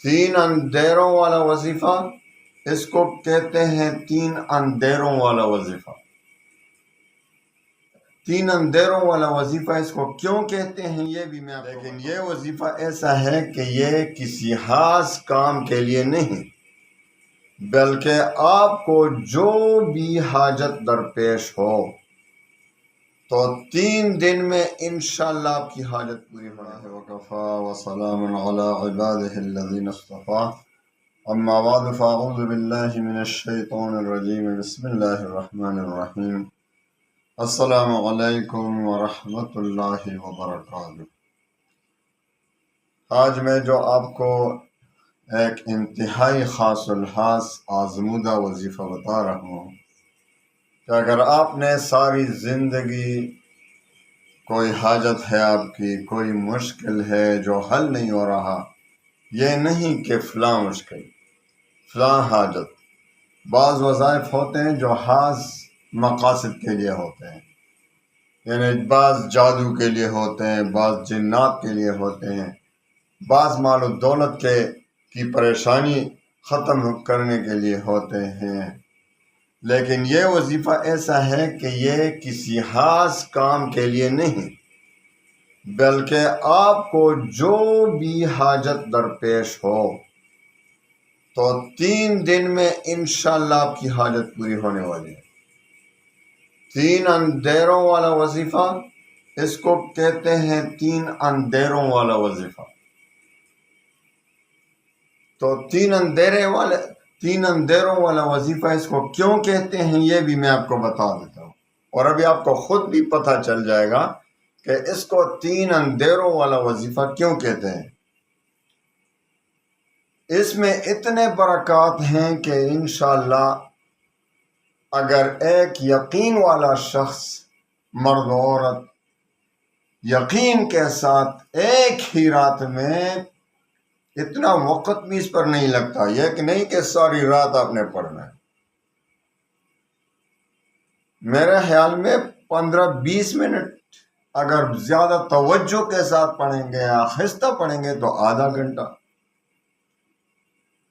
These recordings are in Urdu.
تین اندھیروں والا وظیفہ، اس کو کہتے ہیں تین اندھیروں والا وظیفہ۔ تین اندھیروں والا وظیفہ اس کو کیوں کہتے ہیں یہ بھی میں لیکن یہ وظیفہ ایسا ہے کہ یہ کسی خاص کام کے لیے نہیں، بلکہ آپ کو جو بھی حاجت درپیش ہو تو 3 دن میں انشاءاللہ آپ کی حاجت پوری ہونا ہے۔ وکفا وسلام علی عبادہ الذین اصطفیٰ، اما بعد فاعوذ باللہ من الشیطان الرجیم، بسم اللہ الرحمن الرحیم۔ السلام علیکم ورحمۃ اللہ وبرکاتہ۔ آج میں جو آپ کو ایک انتہائی خاص الخاص آزمودہ وظیفہ بتا رہا ہوں کہ اگر آپ نے ساری زندگی کوئی حاجت ہے، آپ کی کوئی مشکل ہے جو حل نہیں ہو رہا، یہ نہیں کہ فلاں مشکل فلاں حاجت، بعض وظائف ہوتے ہیں جو خاص مقاصد کے لیے ہوتے ہیں، یعنی بعض جادو کے لیے ہوتے ہیں، بعض جنات کے لیے ہوتے ہیں، بعض مال و دولت کی پریشانی ختم کرنے کے لیے ہوتے ہیں، لیکن یہ وظیفہ ایسا ہے کہ یہ کسی خاص کام کے لیے نہیں، بلکہ آپ کو جو بھی حاجت درپیش ہو تو 3 دن میں انشاءاللہ آپ کی حاجت پوری ہونے والی ہے۔ تین اندھیروں والا وظیفہ، اس کو کہتے ہیں تین اندھیروں والا وظیفہ۔ تو تین اندھیروں والا وظیفہ اس کو کیوں کہتے ہیں یہ بھی میں آپ کو بتا دیتا ہوں، اور ابھی آپ کو خود بھی پتہ چل جائے گا کہ اس کو تین اندھیروں والا وظیفہ کیوں کہتے ہیں۔ اس میں اتنے برکات ہیں کہ انشاءاللہ اگر ایک یقین والا شخص، مرد و عورت، یقین کے ساتھ ایک ہی رات میں، اتنا وقت بھی اس پر نہیں لگتا، یہ کہ نہیں کہ ساری رات آپ نے پڑھنا ہے، میرے خیال میں 15-20 منٹ اگر زیادہ توجہ کے ساتھ پڑھیں گے، آہستہ پڑھیں گے تو آدھا گھنٹہ،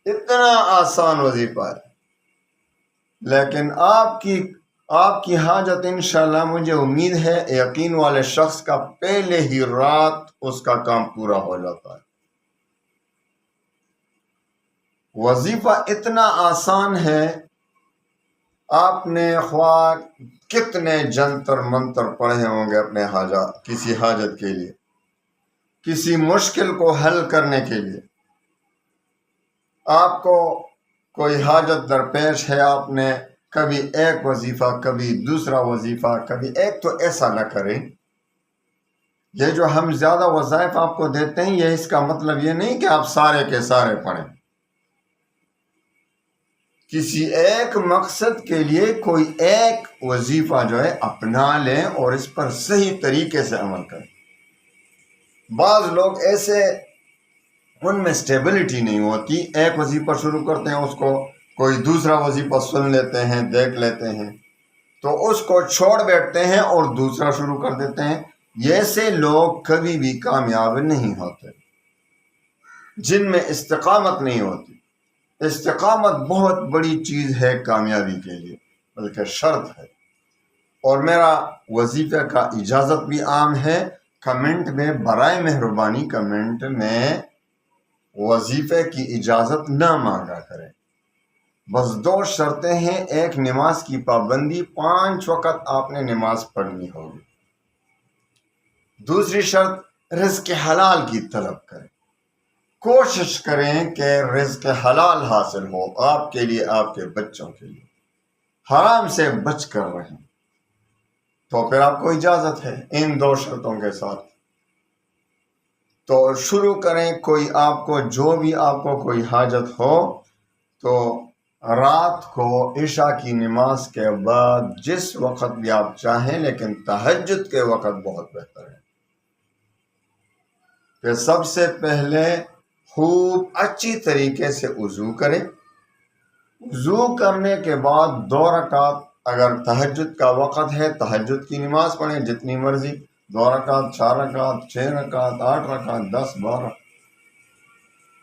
اتنا آسان وظیفہ ہے۔ لیکن آپ کی حاجت انشاءاللہ، مجھے امید ہے یقین والے شخص کا پہلے ہی رات اس کا کام پورا ہو جاتا ہے۔ وظیفہ اتنا آسان ہے، آپ نے خواہ کتنے جنتر منتر پڑھے ہوں گے اپنے کسی حاجت کے لیے، کسی مشکل کو حل کرنے کے لیے، آپ کو کوئی حاجت درپیش ہے، آپ نے کبھی ایک وظیفہ، کبھی دوسرا وظیفہ، کبھی ایک، تو ایسا نہ کریں۔ یہ جو ہم زیادہ وظائف آپ کو دیتے ہیں، یہ اس کا مطلب یہ نہیں کہ آپ سارے کے سارے پڑھیں، کسی ایک مقصد کے لیے کوئی ایک وظیفہ جو ہے اپنا لیں اور اس پر صحیح طریقے سے عمل کریں۔ بعض لوگ ایسے، ان میں سٹیبلٹی نہیں ہوتی، ایک وظیفہ شروع کرتے ہیں، اس کو کوئی دوسرا وظیفہ سن لیتے ہیں، دیکھ لیتے ہیں، تو اس کو چھوڑ بیٹھتے ہیں اور دوسرا شروع کر دیتے ہیں۔ ایسے لوگ کبھی بھی کامیاب نہیں ہوتے، جن میں استقامت نہیں ہوتی۔ استقامت بہت بڑی چیز ہے کامیابی کے لیے، بلکہ شرط ہے۔ اور میرا وظیفے کا اجازت بھی عام ہے، کمنٹ میں برائے مہربانی کمنٹ میں وظیفے کی اجازت نہ مانگا کریں۔ بس 2 شرطیں ہیں، ایک نماز کی پابندی، 5 وقت آپ نے نماز پڑھنی ہوگی۔ دوسری شرط، رزق حلال کی طلب کریں، کوشش کریں کہ رزق حلال حاصل ہو آپ کے لیے، آپ کے بچوں کے لیے، حرام سے بچ کر رہیں، تو پھر آپ کو اجازت ہے ان 2 شرطوں کے ساتھ۔ تو شروع کریں، آپ کو جو بھی آپ کو کوئی حاجت ہو تو رات کو عشاء کی نماز کے بعد جس وقت بھی آپ چاہیں، لیکن تہجد کے وقت بہت بہتر ہے کہ سب سے پہلے خوب اچھی طریقے سے وضو کریں، وضو کرنے کے بعد 2 رکعت، اگر تہجد کا وقت ہے تہجد کی نماز پڑھیں جتنی مرضی، 2 رکعت، 4 رکعت، 6 رکعت، 8 رکعت، 10، 12۔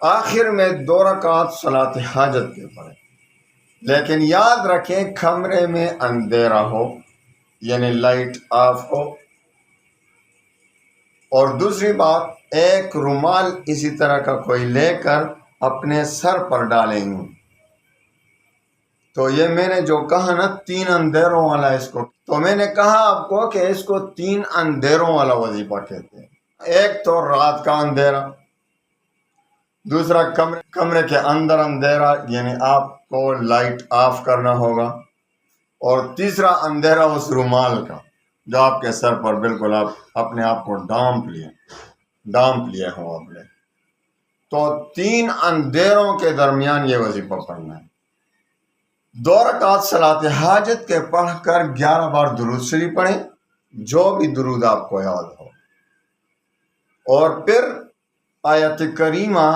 آخر میں 2 رکعت صلاۃ حاجت کے پڑھیں، لیکن یاد رکھیں کمرے میں اندھیرا ہو، یعنی لائٹ آف ہو، اور دوسری بات ایک رومال اسی طرح کا کوئی لے کر اپنے سر پر ڈالیں گے۔ تو یہ میں نے جو کہا نا 3 اندھیروں والا، اس کو تو میں نے کہا آپ کو کہ اس کو 3 اندھیروں والا وظیفہ کہتے ہیں۔ ایک تو رات کا اندھیرا، دوسرا کمرے کے اندر اندھیرا، یعنی آپ کو لائٹ آف کرنا ہوگا، اور تیسرا اندھیرا اس رومال کا جو آپ کے سر پر بالکل آپ اپنے آپ کو ڈانپ لیے ہوں آپ نے۔ تو 3 اندھیروں کے درمیان یہ وظیفہ پڑھنا ہے۔ 2 رکعت صلاۃ حاجت کے پڑھ کر 11 بار درود شریف پڑھیں، جو بھی درود آپ کو یاد ہو، اور پھر آیت کریمہ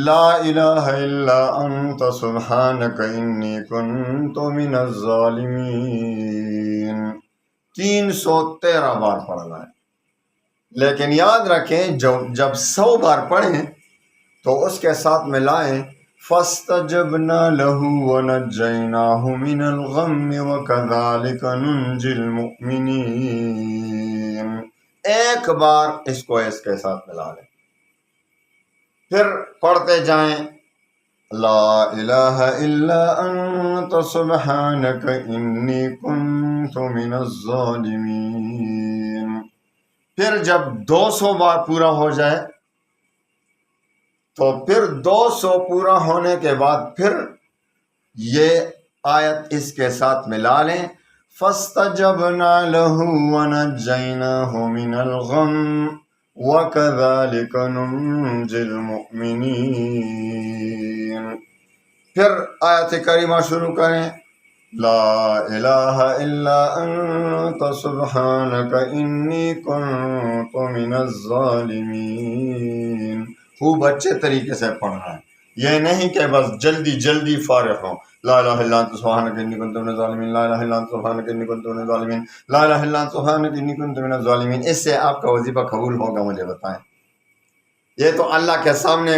لا الہ الا انت سبحانک انی کنت من الظالمین 313 بار پڑھنا ہے۔ لیکن یاد رکھیں جب 100 بار پڑھیں تو اس کے ساتھ ملائیں فَاسْتَجَبْنَا لَهُ وَنَجَّيْنَاهُ مِنَ الْغَمِّ وَكَذَلِكَ نُنْجِي الْمُؤْمِنِينَ۔ ایک بار اس کو اس کے ساتھ ملا لیں، پھر پڑھتے جائیں لا الہ الا انت سبحانک انی کنت من الظالمین۔ پھر جب 200 بار پورا ہو جائے تو پھر 200 پورا ہونے کے بعد پھر یہ آیت اس کے ساتھ ملا لیں فَاسْتَجَبْنَا لَهُ وَنَجَّيْنَاهُ مِنَ الْغَمِّ وَكَذَلِكَ نُنْجِي الْمُؤْمِنِينَ۔ پھر آیت کریمہ شروع کریں لا الہ الا انت سبحانک انی کنت من الظالمین۔ خوب اچھے طریقے سے پڑھنا ہے، یہ نہیں کہ بس جلدی فارغ ہوں لا الہ الا انت سبحانک انی کنت من الظالمین، لا الہ الا انت سبحانک انی کنت من الظالمین، لا الہ الا انت سبحانک انی کنت من الظالمین۔ اس سے آپ کا وظیفہ قبول ہوگا؟ مجھے بتائیں۔ یہ تو اللہ کے سامنے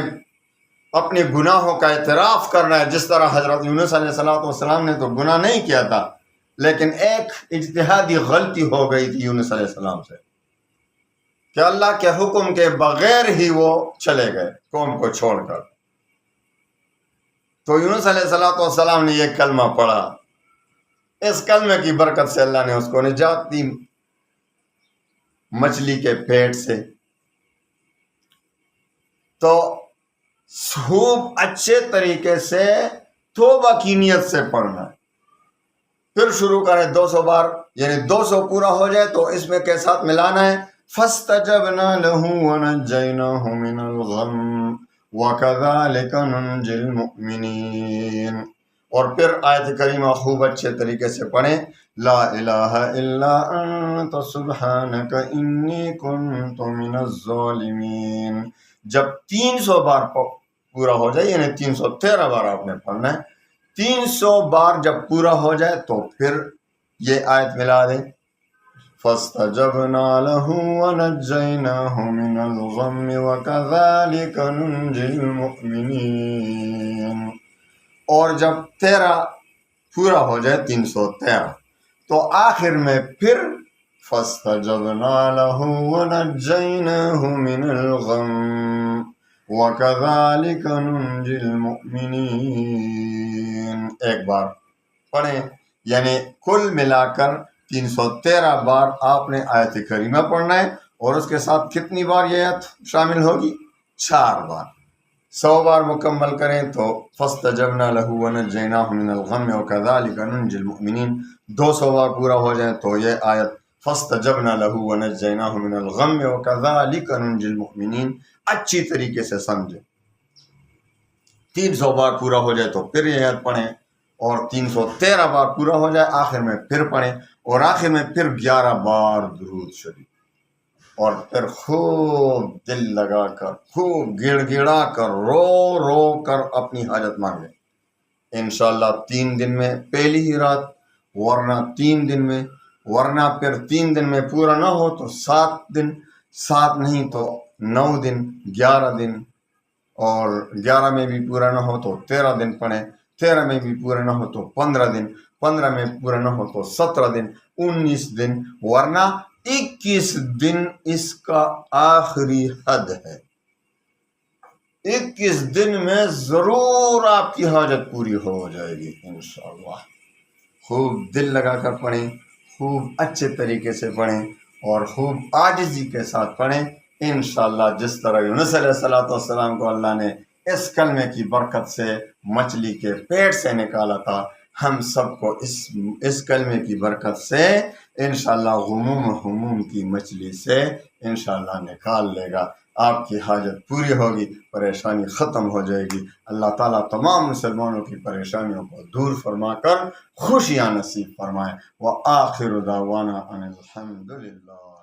اپنے گناہوں کا اعتراف کرنا ہے، جس طرح حضرت یونس علیہ السلام نے تو گناہ نہیں کیا تھا، لیکن ایک اجتہادی غلطی ہو گئی تھی یونس علیہ السلام سے کہ اللہ کے حکم کے بغیر ہی وہ چلے گئے قوم کو چھوڑ کر۔ تو یونس علیہ السلام نے یہ کلمہ پڑھا، اس کلمے کی برکت سے اللہ نے اس کو نجات دی مچھلی کے پیٹ سے۔ تو خوب اچھے طریقے سے توبہ کی نیت سے پڑھنا ہے، پھر شروع کریں 200 بار، یعنی 200 پورا ہو جائے تو اس میں کے ساتھ ملانا ہے فَاسْتَجَبْنَا لَهُ وَنَجَّيْنَاهُ مِنَ الْغَمِّ وَكَذَلِكَ نُنْجِي الْمُؤْمِنِينَ۔ اور پھر آیت کریمہ خوب اچھے طریقے سے پڑھیں لا الہ الا انت سبحانک انی کنت من الظالمین۔ جب 300 بار پورا ہو جائے، یعنی 313 بار آپ نے پڑھنا ہے، 300 بار جب پورا ہو جائے تو پھر یہ آیت ملا دیں فَاسْتَجَبْنَا لَهُ وَنَجَّيْنَاهُ مِنَ الْغَمِّ وَكَذَلِكَ نُنْجِي الْمُؤْمِنِينَ۔ اور جب 13 پورا ہو جائے 313 تو آخر میں پھر فَاسْتَجَبْنَا لَهُ وَنَجَّيْنَاهُ مِنَ الْغَمِّ وَكَذَلِكَ نُنْجِي الْمُؤْمِنِينَ۔ ایک بار پڑھیں، یعنی کل ملا کر 313 بار آپ نے آیت کریمہ پڑھنا ہے، اور اس کے ساتھ کتنی بار یہ آیت شامل ہوگی؟ 4 بار۔ 100 بار مکمل کریں تو فَاسْتَجَبْنَا لَهُ وَنَجَّيْنَاهُ مِنَ الْغَمِّ وَكَذَلِكَ نُنْجِي الْمُؤْمِنِينَ۔ 200 بار پورا ہو جائیں تو یہ آیت فَاسْتَجَبْنَا لَهُ وَنَجَّيْنَاهُ مِنَ الْغَمِّ وَكَذَلِكَ نُنْجِي الْمُؤْمِنِينَ۔ اچھی طریقے سے سمجھیں۔ 300 بار پورا ہو جائے تو پھر یہ آیت پڑھیں، اور 313 بار پورا ہو جائے آخر میں پھر پڑھیں، اور آخر میں پھر 11 بار درود شریف، اور پھر خوب دل لگا کر، خوب گڑ گڑا کر، رو رو کر اپنی حاجت مانگیں۔ انشاءاللہ 3 دن میں پہلی ہی رات، ورنہ 3 دن میں، ورنہ پھر 3 دن میں پورا نہ ہو تو 7 دن، 7 نہیں تو 9 دن، 11 دن، اور 11 میں بھی پورا نہ ہو تو 13 دن پڑھیں، 13 میں بھی پورا نہ ہو تو 15 دن، 15 میں پورا نہ ہو تو 17 دن، 19 دن، ورنہ 21 دن اس کا آخری حد ہے۔ 21 دن میں ضرور آپ کی حاجت پوری ہو جائے گی انشاءاللہ۔ خوب دل لگا کر پڑھیں، خوب اچھے طریقے سے پڑھیں اور خوب عاجزی کے ساتھ پڑھیں انشاءاللہ۔ جس طرح یونس علیہ السلام کو اللہ نے اس کلمے کی برکت سے مچھلی کے پیٹ سے نکالا تھا، ہم سب کو اس کلمے کی برکت سے انشاءاللہ غموم کی مچھلی سے انشاءاللہ نکال لے گا۔ آپ کی حاجت پوری ہوگی، پریشانی ختم ہو جائے گی۔ اللہ تعالیٰ تمام مسلمانوں کی پریشانیوں کو دور فرما کر خوشیاں نصیب فرمائے۔ وآخر دعوانا ان الحمدللہ۔